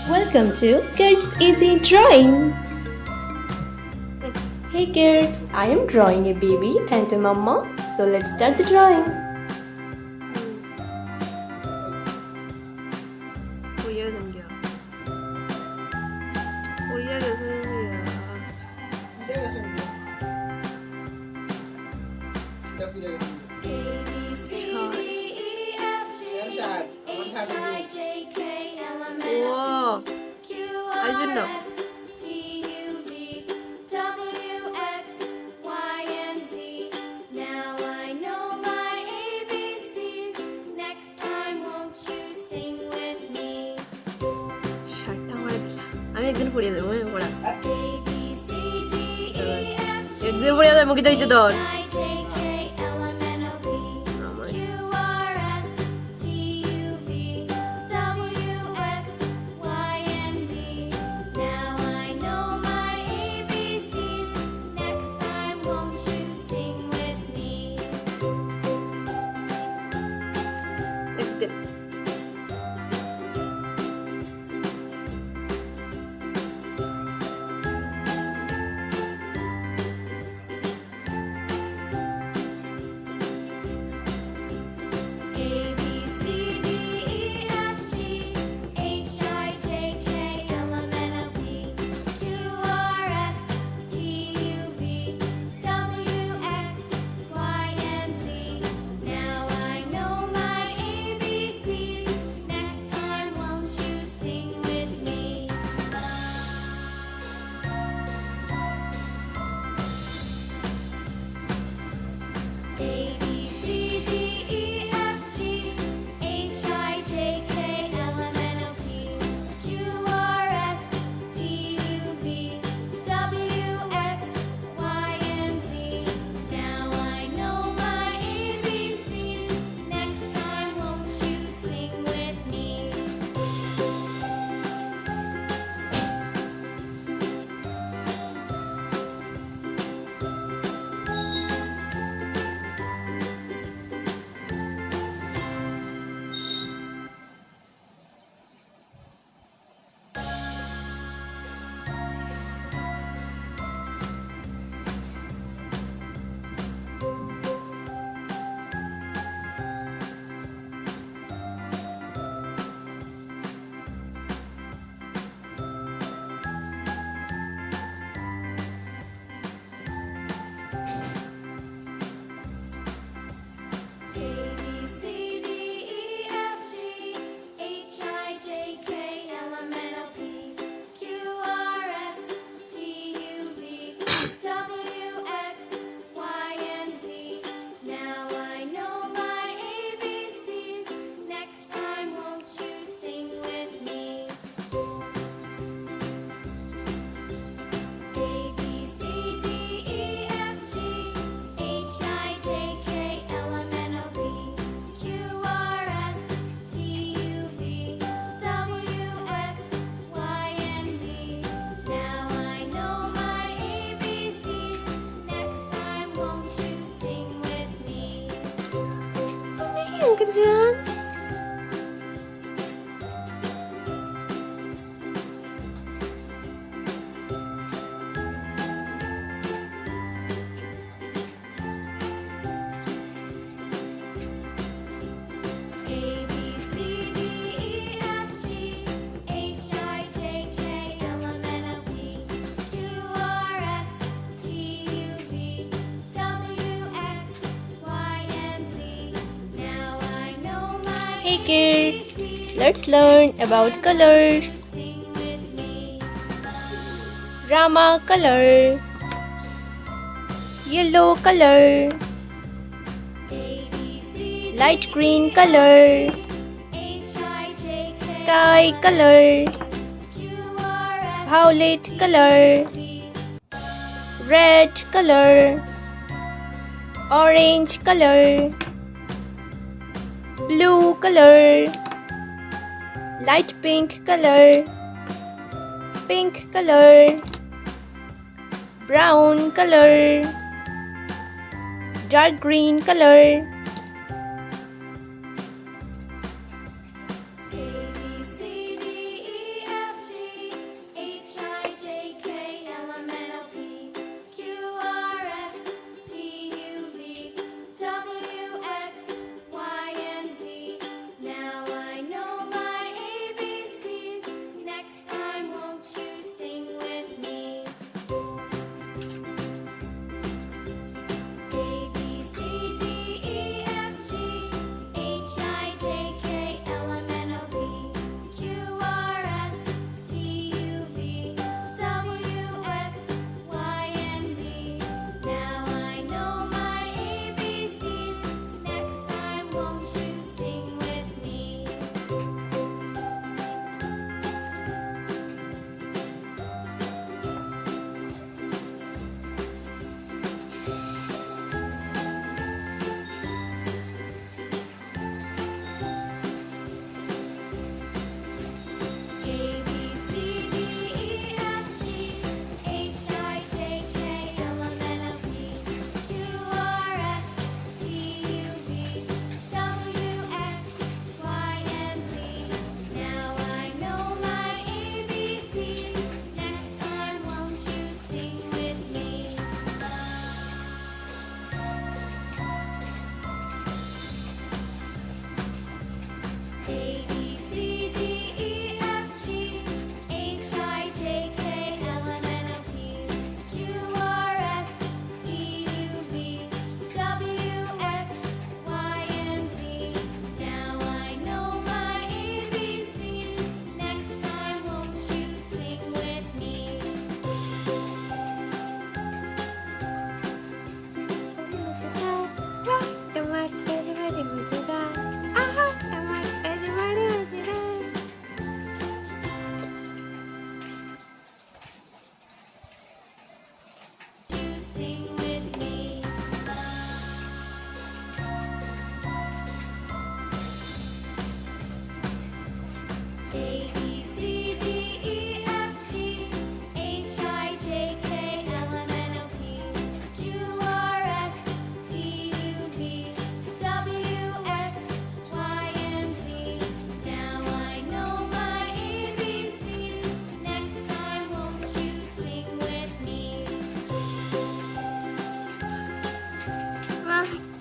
Welcome to Kids Easy Drawing. Hey kids, I am drawing a baby and a mama. So let's start the drawing. 보여야 된겨. 보여야 되는겨. Fidelia Songya. Kita Fidelia Songya. Ershad, আমার খাবে 우와. 알겠나? আমি একদিন পড়িয়ে দেবো পড়া একদিন পড়িয়ে দেবো মুখে দিতে ধর একদিন Ganyan. Hey kids, let's learn about colors. Rama color, yellow color, light green color, sky color, violet color, red color, orange color, blue color, light pink color, pink color, brown color, dark green color,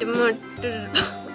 टमाटर